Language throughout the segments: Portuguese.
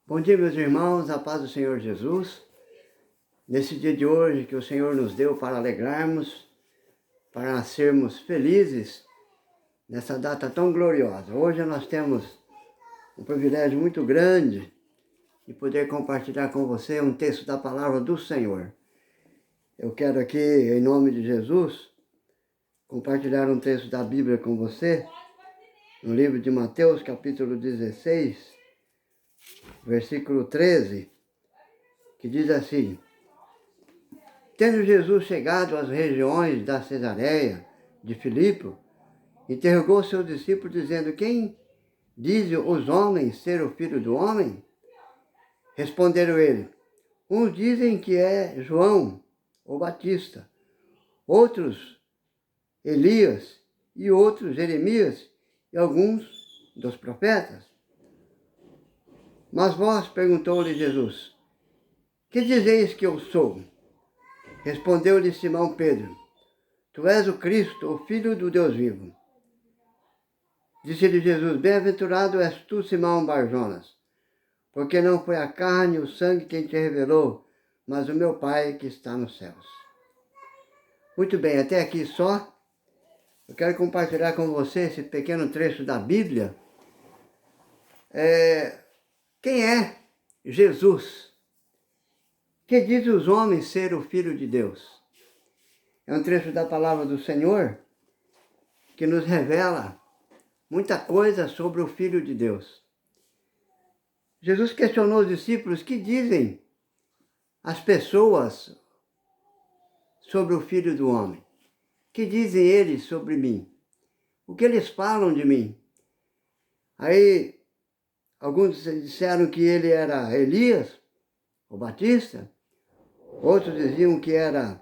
Bom dia, meus irmãos, a paz do Senhor Jesus. Nesse dia de hoje que o Senhor nos deu para alegrarmos, para sermos felizes nessa data tão gloriosa. Hoje nós temos um privilégio muito grande de poder compartilhar com você um texto da palavra do Senhor. Eu quero aqui, em nome de Jesus, compartilhar um texto da Bíblia com você, no livro de Mateus, capítulo 16, versículo 13, que diz assim: Tendo Jesus chegado às regiões da Cesareia de Filipe, interrogou seus discípulos, dizendo: Quem dizem os homens ser o Filho do Homem? Responderam ele: Uns dizem que é João, o Batista, outros Elias, e outros Jeremias, e alguns dos profetas. Mas vós, perguntou-lhe Jesus, que dizeis que eu sou? Respondeu-lhe Simão Pedro: Tu és o Cristo, o Filho do Deus vivo. Disse-lhe Jesus: Bem-aventurado és tu, Simão Barjonas, porque não foi a carne e o sangue quem te revelou, mas o meu Pai que está nos céus. Muito bem, até aqui só. Eu quero compartilhar com você esse pequeno trecho da Bíblia. Quem é Jesus? Que diz os homens ser o Filho de Deus? É um trecho da palavra do Senhor que nos revela muita coisa sobre o Filho de Deus. Jesus questionou os discípulos: que dizem as pessoas sobre o Filho do Homem? Que dizem eles sobre mim? O que eles falam de mim? Aí, alguns disseram que ele era Elias, o Batista. Outros diziam que era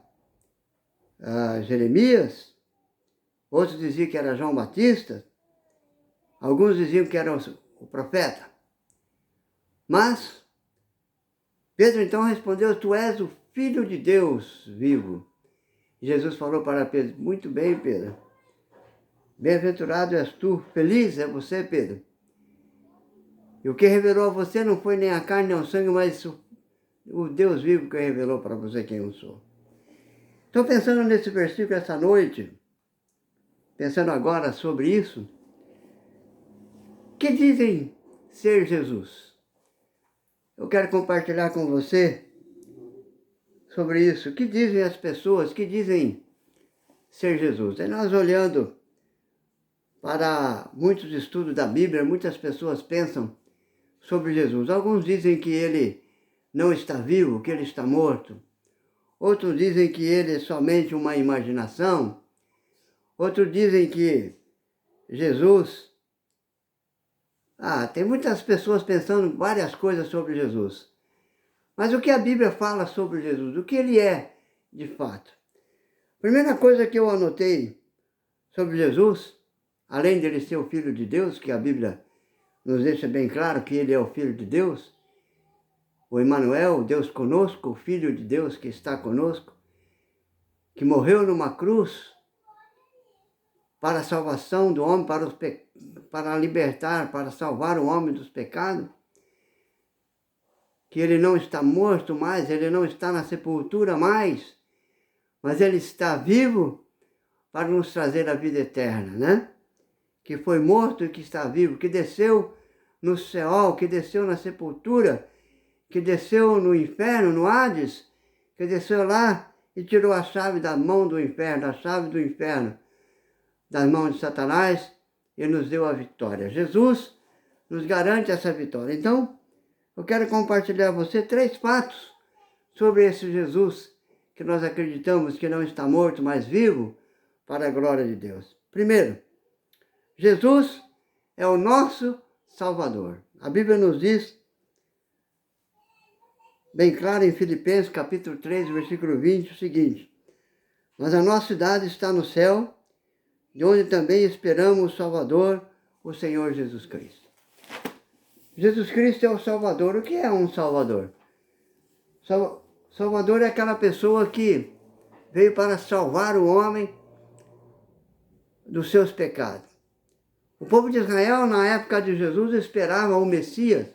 Jeremias. Outros diziam que era João Batista. Alguns diziam que era o profeta. Mas Pedro então respondeu: Tu és o Filho de Deus vivo. E Jesus falou para Pedro: Muito bem, Pedro. Bem-aventurado és tu, feliz é você, Pedro. E o que revelou a você não foi nem a carne nem o sangue, mas o Deus vivo que revelou para você quem eu sou. Estou pensando nesse versículo essa noite, pensando agora sobre isso. Que dizem ser Jesus? Eu quero compartilhar com você sobre isso. O que dizem as pessoas? Que dizem ser Jesus? E nós olhando para muitos estudos da Bíblia, muitas pessoas pensam sobre Jesus. Alguns dizem que ele não está vivo, que ele está morto. Outros dizem que ele é somente uma imaginação. Outros dizem que Jesus... tem muitas pessoas pensando várias coisas sobre Jesus. Mas o que a Bíblia fala sobre Jesus? O que ele é, de fato? Primeira coisa que eu anotei sobre Jesus, além dele ser o Filho de Deus, que a Bíblia nos deixa bem claro que ele é o Filho de Deus, o Emmanuel, Deus conosco, o Filho de Deus que está conosco, que morreu numa cruz para a salvação do homem, para libertar, para salvar o homem dos pecados, que ele não está morto mais, ele não está na sepultura mais, mas ele está vivo para nos trazer a vida eterna, né? Que foi morto e que está vivo, que desceu no Seol, que desceu na sepultura, que desceu no inferno, no Hades, que desceu lá e tirou a chave da mão do inferno, a chave do inferno, das mãos de Satanás, e nos deu a vitória. Jesus nos garante essa vitória. Então, eu quero compartilhar com você 3 fatos sobre esse Jesus que nós acreditamos que não está morto, mas vivo, para a glória de Deus. Primeiro, Jesus é o nosso Salvador. A Bíblia nos diz, bem claro, em Filipenses capítulo 3, versículo 20, o seguinte: Mas a nossa cidade está no céu, de onde também esperamos o Salvador, o Senhor Jesus Cristo. Jesus Cristo é o Salvador. O que é um Salvador? Salvador é aquela pessoa que veio para salvar o homem dos seus pecados. O povo de Israel, na época de Jesus, esperava o Messias,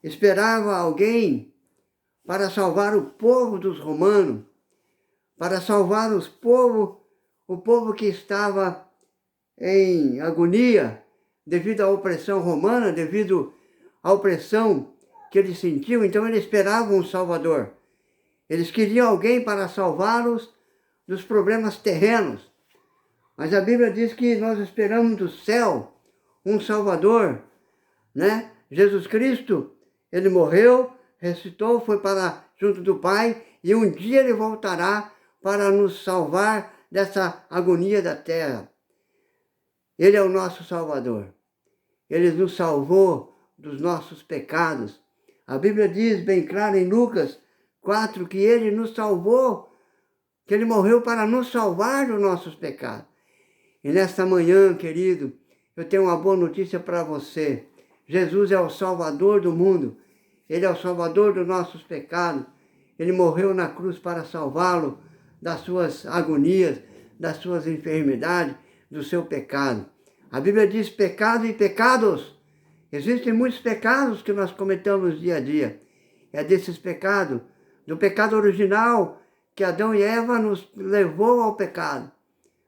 esperava alguém para salvar o povo dos romanos, para salvar o povo que estava em agonia devido à opressão romana, devido à opressão que eles sentiam. Então eles esperavam um Salvador. Eles queriam alguém para salvá-los dos problemas terrenos. Mas a Bíblia diz que nós esperamos do céu um Salvador, né? Jesus Cristo, ele morreu, ressuscitou, foi para junto do Pai, e um dia ele voltará para nos salvar dessa agonia da terra. Ele é o nosso Salvador. Ele nos salvou dos nossos pecados. A Bíblia diz bem claro em Lucas 4 que ele nos salvou, que ele morreu para nos salvar dos nossos pecados. E nesta manhã, querido, eu tenho uma boa notícia para você. Jesus é o Salvador do mundo. Ele é o Salvador dos nossos pecados. Ele morreu na cruz para salvá-lo das suas agonias, das suas enfermidades, do seu pecado. A Bíblia diz pecado e pecados. Existem muitos pecados que nós cometemos dia a dia. É desses pecados, do pecado original, que Adão e Eva nos levou ao pecado.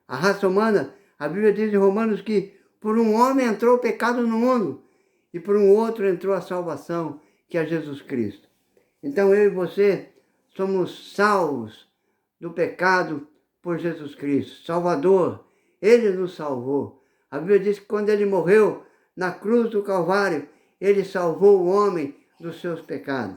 A raça humana, a Bíblia diz em Romanos que por um homem entrou o pecado no mundo e por um outro entrou a salvação, que é Jesus Cristo. Então eu e você somos salvos do pecado por Jesus Cristo, Salvador. Ele nos salvou. A Bíblia diz que quando ele morreu na cruz do Calvário, ele salvou o homem dos seus pecados.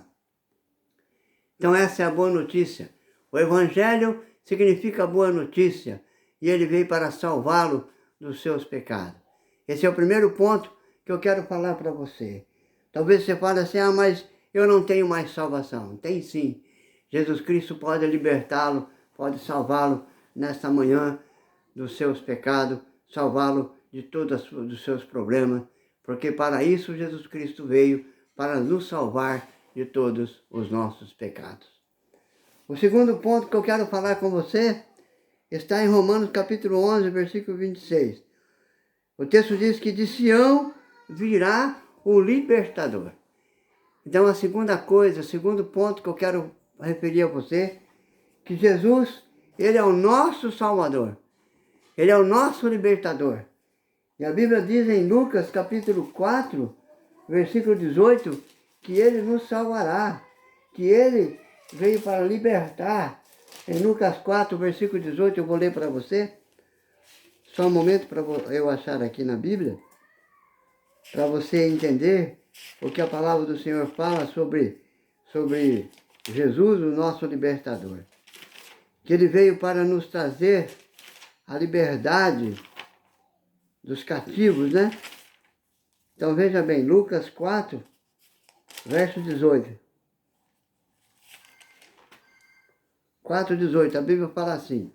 Então essa é a boa notícia. O Evangelho significa boa notícia e ele veio para salvá-lo dos seus pecados. Esse é o primeiro ponto que eu quero falar para você. Talvez você fale assim, mas eu não tenho mais salvação. Tem sim. Jesus Cristo pode libertá-lo, pode salvá-lo nesta manhã dos seus pecados, salvá-lo de todos os seus problemas, porque para isso Jesus Cristo veio, para nos salvar de todos os nossos pecados. O segundo ponto que eu quero falar com você está em Romanos capítulo 11, versículo 26. O texto diz que de Sião virá o libertador. Então a segunda coisa, o segundo ponto que eu quero referir a você, que Jesus, ele é o nosso Salvador. Ele é o nosso libertador. E a Bíblia diz em Lucas capítulo 4, versículo 18, que ele nos salvará, que ele veio para libertar. Em Lucas 4, versículo 18, eu vou ler para você. Só um momento para eu achar aqui na Bíblia, para você entender o que a palavra do Senhor fala sobre Jesus, o nosso libertador. Que ele veio para nos trazer a liberdade dos cativos, né? Então veja bem, Lucas 4, verso 18. 4:18, a Bíblia fala assim: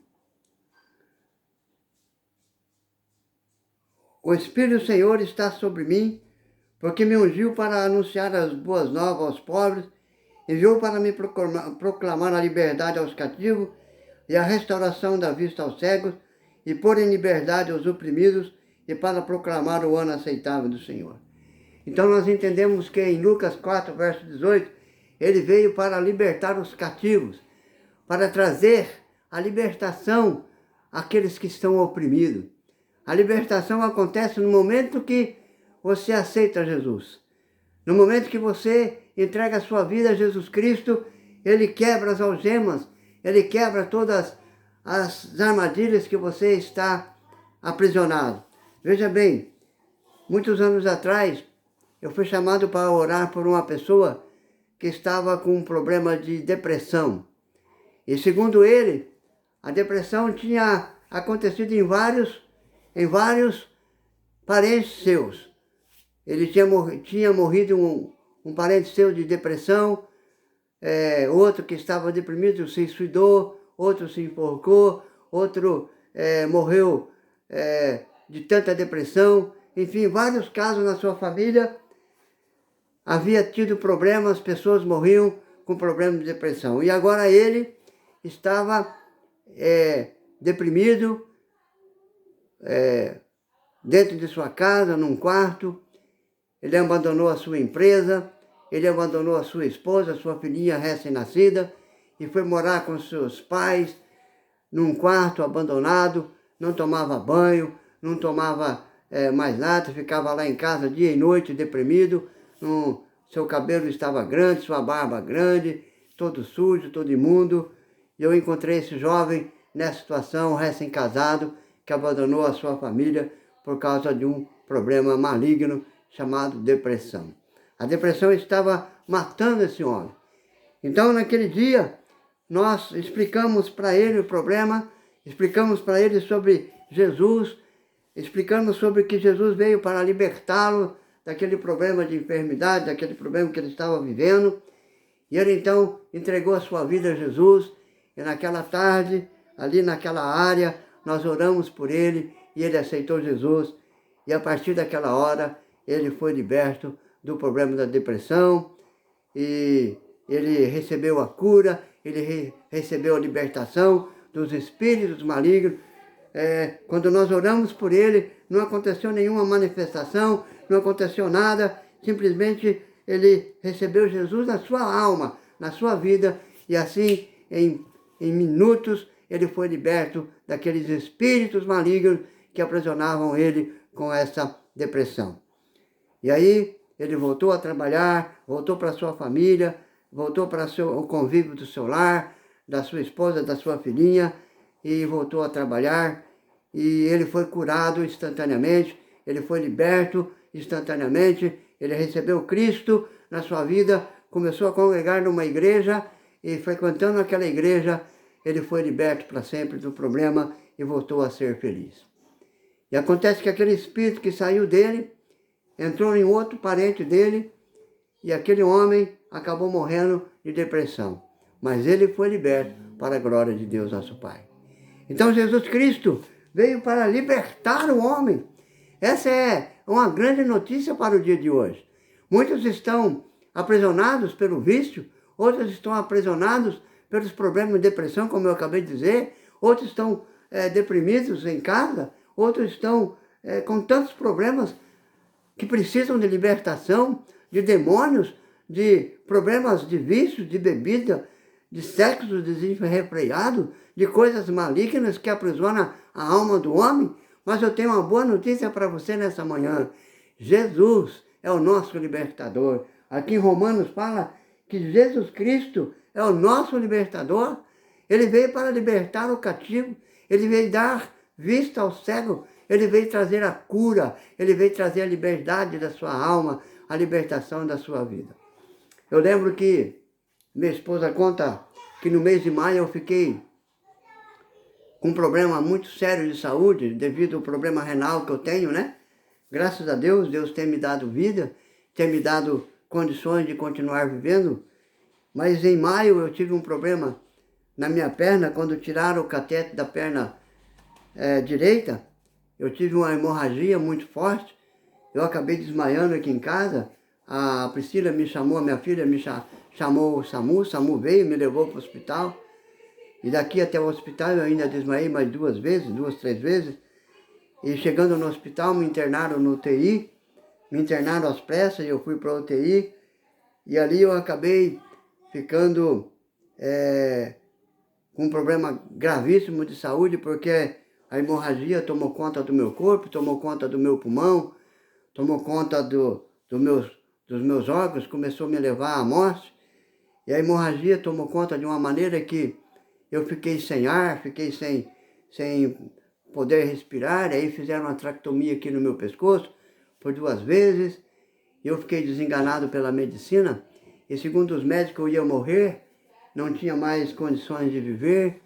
o Espírito do Senhor está sobre mim, porque me ungiu para anunciar as boas novas aos pobres, enviou para me proclamar a liberdade aos cativos e a restauração da vista aos cegos, e pôr em liberdade os oprimidos, e para proclamar o ano aceitável do Senhor. Então nós entendemos que em Lucas 4, verso 18, ele veio para libertar os cativos, para trazer a libertação àqueles que estão oprimidos. A libertação acontece no momento que você aceita Jesus. No momento que você entrega a sua vida a Jesus Cristo, ele quebra as algemas, ele quebra todas as armadilhas que você está aprisionado. Veja bem, muitos anos atrás, eu fui chamado para orar por uma pessoa que estava com um problema de depressão. E segundo ele, a depressão tinha acontecido em vários parentes seus. Ele tinha morrido um parente seu de depressão, outro que estava deprimido se suicidou, outro se enforcou, outro morreu de tanta depressão. Enfim, vários casos na sua família havia tido problemas, pessoas morriam com problemas de depressão. E agora ele estava deprimido, dentro de sua casa, num quarto. Ele abandonou a sua empresa, ele abandonou a sua esposa, a sua filhinha recém-nascida, e foi morar com seus pais, num quarto abandonado, não tomava banho, não tomava mais nada, ficava lá em casa dia e noite deprimido, seu cabelo estava grande, sua barba grande, todo sujo, todo imundo. E eu encontrei esse jovem nessa situação, recém-casado, que abandonou a sua família por causa de um problema maligno chamado depressão. A depressão estava matando esse homem. Então, naquele dia, nós explicamos para ele o problema, explicamos para ele sobre Jesus, explicamos sobre que Jesus veio para libertá-lo daquele problema de enfermidade, daquele problema que ele estava vivendo. E ele então entregou a sua vida a Jesus, e naquela tarde, ali naquela área, nós oramos por ele, e ele aceitou Jesus, e a partir daquela hora, ele foi liberto do problema da depressão, e ele recebeu a cura, ele recebeu a libertação dos espíritos malignos. Quando nós oramos por ele, não aconteceu nenhuma manifestação, não aconteceu nada, simplesmente ele recebeu Jesus na sua alma, na sua vida, e assim, em minutos, ele foi liberto daqueles espíritos malignos que aprisionavam ele com essa depressão. E aí, ele voltou a trabalhar, voltou para a sua família, voltou para o convívio do seu lar, da sua esposa, da sua filhinha, e voltou a trabalhar, e ele foi curado instantaneamente, ele foi liberto instantaneamente, ele recebeu Cristo na sua vida, começou a congregar numa igreja, e frequentando aquela igreja, ele foi liberto para sempre do problema e voltou a ser feliz. E acontece que aquele espírito que saiu dele, entrou em outro parente dele, e aquele homem acabou morrendo de depressão. Mas ele foi liberto para a glória de Deus, nosso Pai. Então Jesus Cristo veio para libertar o homem. Essa é uma grande notícia para o dia de hoje. Muitos estão aprisionados pelo vício, outros estão aprisionados pelos problemas de depressão, como eu acabei de dizer, outros estão deprimidos em casa, outros estão com tantos problemas que precisam de libertação, de demônios, de problemas de vício, de bebida, de sexo desenfreado, de coisas malignas que aprisionam a alma do homem. Mas eu tenho uma boa notícia para você nessa manhã. Jesus é o nosso libertador. Aqui em Romanos fala que Jesus Cristo é o nosso libertador. Ele veio para libertar o cativo, ele veio dar vista ao cego, ele veio trazer a cura, ele veio trazer a liberdade da sua alma, a libertação da sua vida. Eu lembro que minha esposa conta que no mês de maio eu fiquei com um problema muito sério de saúde, devido ao problema renal que eu tenho, né? Graças a Deus, Deus tem me dado vida, tem me dado condições de continuar vivendo. Mas em maio eu tive um problema na minha perna, quando tiraram o cateter da perna direita, eu tive uma hemorragia muito forte, eu acabei desmaiando aqui em casa, a Priscila me chamou, a minha filha me chamou o SAMU veio, me levou para o hospital, e daqui até o hospital eu ainda desmaiei mais 2 vezes, 2, 3 vezes, e chegando no hospital me internaram no UTI, me internaram às pressas, e eu fui para a UTI, e ali eu acabei ficando com um problema gravíssimo de saúde, porque a hemorragia tomou conta do meu corpo, tomou conta do meu pulmão, tomou conta dos meus órgãos, começou a me levar à morte. E a hemorragia tomou conta de uma maneira que eu fiquei sem ar, fiquei sem poder respirar. Aí fizeram uma traquetomia aqui no meu pescoço por 2 vezes. Eu fiquei desenganado pela medicina. E segundo os médicos eu ia morrer, não tinha mais condições de viver,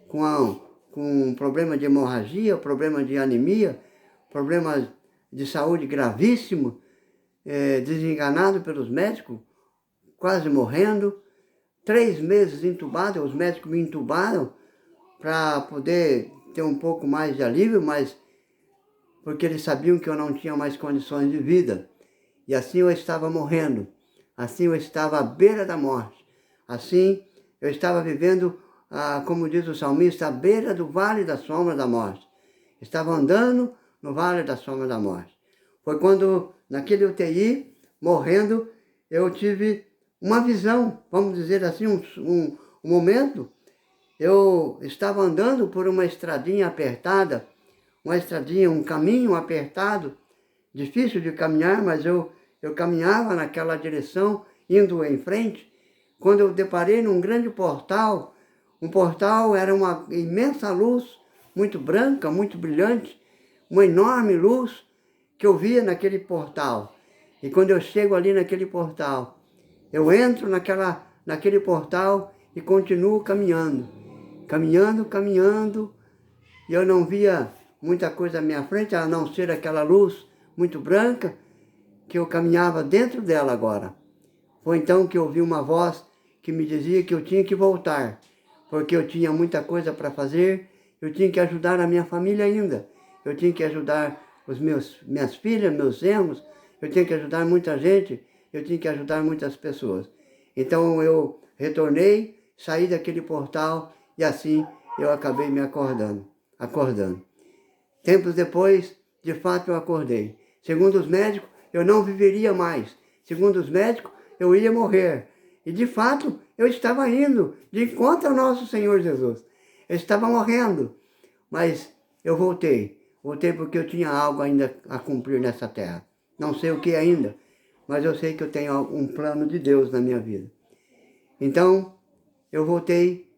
com problema de hemorragia, problema de anemia, problema de saúde gravíssimo, desenganado pelos médicos, quase morrendo. 3 meses entubado, os médicos me entubaram para poder ter um pouco mais de alívio, mas porque eles sabiam que eu não tinha mais condições de vida. E assim eu estava morrendo, assim eu estava à beira da morte, assim eu estava vivendo, como diz o salmista, à beira do vale da sombra da morte. Estava andando no vale da sombra da morte. Foi quando, naquele UTI, morrendo, eu tive uma visão, vamos dizer assim, um momento. Eu estava andando por uma estradinha apertada, um caminho apertado, difícil de caminhar, mas eu caminhava naquela direção, indo em frente, quando eu deparei num grande portal. Um portal era uma imensa luz, muito branca, muito brilhante, uma enorme luz que eu via naquele portal. E quando eu chego ali naquele portal, eu entro naquele portal e continuo caminhando. Caminhando, e eu não via muita coisa à minha frente, a não ser aquela luz muito branca, que eu caminhava dentro dela agora. Foi então que eu ouvi uma voz que me dizia que eu tinha que voltar, porque eu tinha muita coisa para fazer, eu tinha que ajudar a minha família ainda, eu tinha que ajudar minhas filhas, meus genros, eu tinha que ajudar muita gente, eu tinha que ajudar muitas pessoas. Então eu retornei, saí daquele portal e assim eu acabei me acordando. Tempos depois, de fato eu acordei. Segundo os médicos, eu não viveria mais. Segundo os médicos, eu ia morrer. E de fato, eu estava indo de encontro ao nosso Senhor Jesus. Eu estava morrendo, mas eu voltei. Voltei porque eu tinha algo ainda a cumprir nessa terra. Não sei o que ainda, mas eu sei que eu tenho um plano de Deus na minha vida. Então, eu voltei,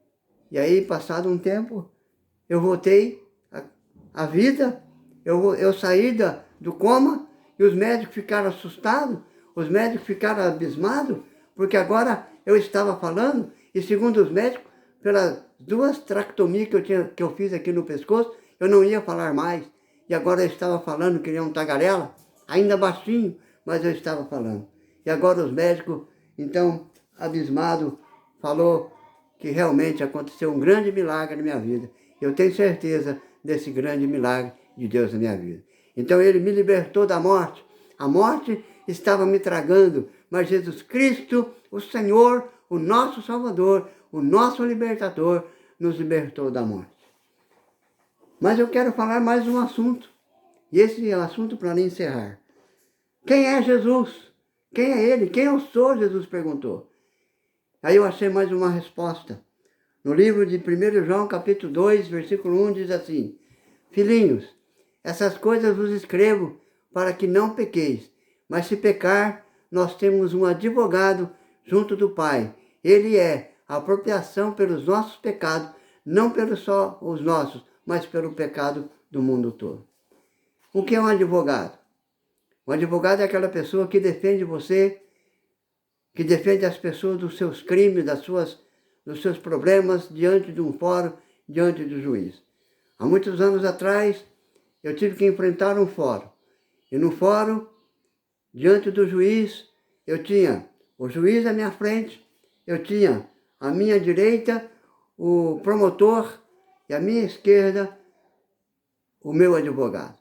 e aí, passado um tempo, eu voltei à vida, eu saí do coma, e os médicos ficaram assustados, os médicos ficaram abismados, porque agora eu estava falando, e segundo os médicos, pelas 2 traqueotomias que eu fiz aqui no pescoço, eu não ia falar mais. E agora eu estava falando que nem um tagarela, ainda baixinho, mas eu estava falando. E agora os médicos, então, abismado, falou que realmente aconteceu um grande milagre na minha vida. Eu tenho certeza desse grande milagre de Deus na minha vida. Então ele me libertou da morte. A morte estava me tragando, mas Jesus Cristo, o Senhor, o nosso Salvador, o nosso libertador, nos libertou da morte. Mas eu quero falar mais um assunto, e esse é o assunto para encerrar. Quem é Jesus? Quem é Ele? Quem eu sou? Jesus perguntou. Aí eu achei mais uma resposta. No livro de 1 João, capítulo 2, versículo 1, diz assim: Filhinhos, essas coisas vos escrevo para que não pequeis, mas se pecar, nós temos um advogado junto do Pai. Ele é a apropriação pelos nossos pecados, não pelos só os nossos, mas pelo pecado do mundo todo. O que é um advogado? Um advogado é aquela pessoa que defende você, que defende as pessoas dos seus crimes, dos seus problemas diante de um fórum, diante do juiz. Há muitos anos atrás, eu tive que enfrentar um fórum. E no fórum, diante do juiz, eu tinha o juiz à minha frente, eu tinha à minha direita o promotor e à minha esquerda o meu advogado.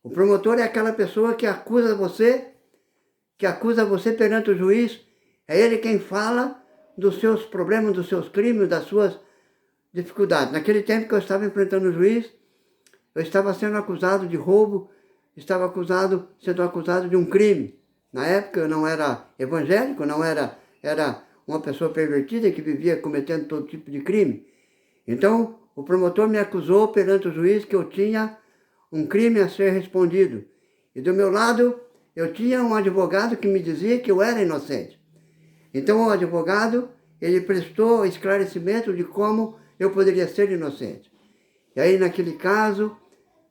O promotor é aquela pessoa que acusa você perante o juiz. É ele quem fala dos seus problemas, dos seus crimes, das suas dificuldades. Naquele tempo que eu estava enfrentando o juiz, eu estava sendo acusado de roubo, estava sendo acusado de um crime. Na época eu não era evangélico, era uma pessoa pervertida que vivia cometendo todo tipo de crime. Então, o promotor me acusou perante o juiz que eu tinha um crime a ser respondido. E do meu lado, eu tinha um advogado que me dizia que eu era inocente. Então o advogado, ele prestou esclarecimento de como eu poderia ser inocente. E aí, naquele caso,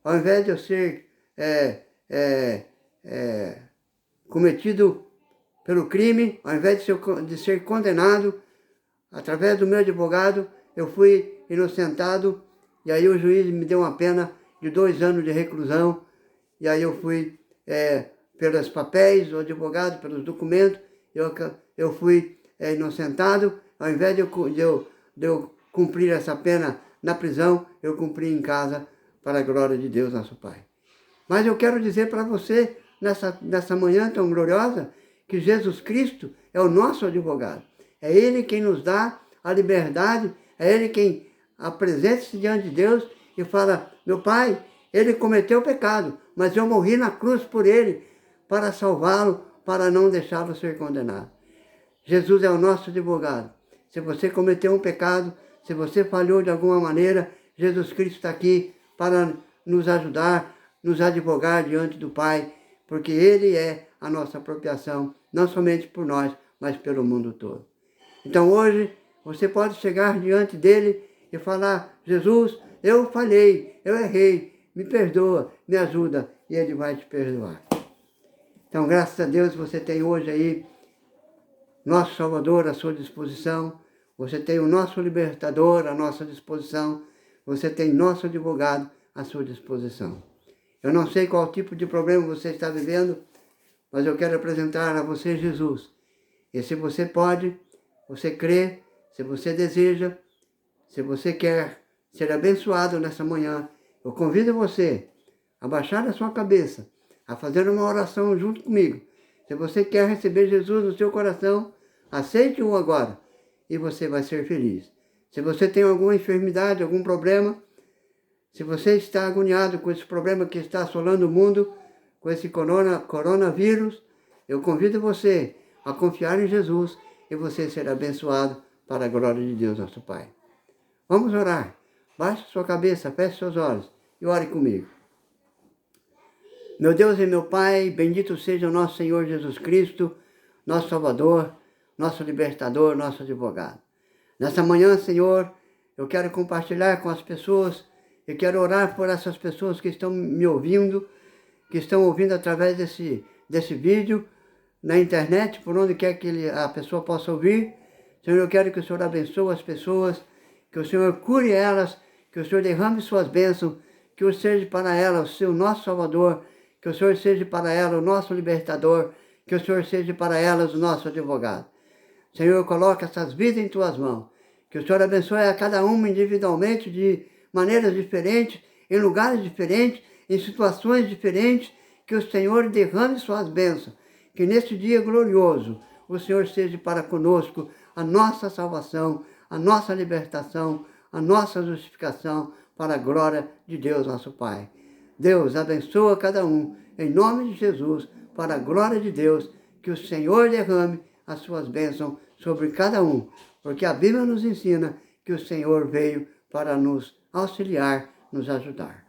ao invés de eu ser cometido pelo crime, ao invés de ser condenado, através do meu advogado, eu fui inocentado, e aí o juiz me deu uma pena de 2 anos de reclusão, e aí eu fui, pelos papéis, o advogado, pelos documentos, eu fui inocentado. Ao invés de eu cumprir essa pena na prisão, eu cumpri em casa, para a glória de Deus, nosso Pai. Mas eu quero dizer para você, nessa manhã tão gloriosa, que Jesus Cristo é o nosso advogado. É Ele quem nos dá a liberdade, é Ele quem apresenta-se diante de Deus e fala: meu Pai, Ele cometeu pecado, mas eu morri na cruz por Ele, para salvá-lo, para não deixá-lo ser condenado. Jesus é o nosso advogado. Se você cometeu um pecado, se você falhou de alguma maneira, Jesus Cristo está aqui para nos ajudar, nos advogar diante do Pai, porque Ele é a nossa apropriação, não somente por nós, mas pelo mundo todo. Então hoje, você pode chegar diante dele e falar: Jesus, eu falhei, eu errei, me perdoa, me ajuda, e Ele vai te perdoar. Então, graças a Deus, você tem hoje aí nosso Salvador à sua disposição, você tem o nosso Libertador à nossa disposição, você tem nosso advogado à sua disposição. Eu não sei qual tipo de problema você está vivendo, mas eu quero apresentar a você Jesus. E se você pode, você crê, se você deseja, se você quer ser abençoado nessa manhã, eu convido você a baixar a sua cabeça, a fazer uma oração junto comigo. Se você quer receber Jesus no seu coração, aceite-o agora e você vai ser feliz. Se você tem alguma enfermidade, algum problema, se você está agoniado com esse problema que está assolando o mundo, com esse coronavírus, eu convido você a confiar em Jesus e você será abençoado para a glória de Deus, nosso Pai. Vamos orar. Baixe sua cabeça, feche seus olhos e ore comigo. Meu Deus e meu Pai, bendito seja o nosso Senhor Jesus Cristo, nosso Salvador, nosso Libertador, nosso advogado. Nessa manhã, Senhor, eu quero compartilhar com as pessoas, eu quero orar por essas pessoas que estão me ouvindo, que estão ouvindo através desse vídeo, na internet, por onde quer que a pessoa possa ouvir. Senhor, eu quero que o Senhor abençoe as pessoas, que o Senhor cure elas, que o Senhor derrame suas bênçãos, que o Senhor seja para elas o nosso Salvador, que o Senhor seja para elas o nosso Libertador, que o Senhor seja para elas o nosso advogado. Senhor, coloca essas vidas em tuas mãos, que o Senhor abençoe a cada uma individualmente, de maneiras diferentes, em lugares diferentes, em situações diferentes, que o Senhor derrame suas bênçãos, que neste dia glorioso o Senhor seja para conosco a nossa salvação, a nossa libertação, a nossa justificação, para a glória de Deus, nosso Pai. Deus abençoa cada um, em nome de Jesus, para a glória de Deus, que o Senhor derrame as suas bênçãos sobre cada um, porque a Bíblia nos ensina que o Senhor veio para nos auxiliar, nos ajudar.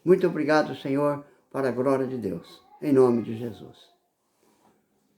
Muito obrigado, Senhor, para a glória de Deus, em nome de Jesus.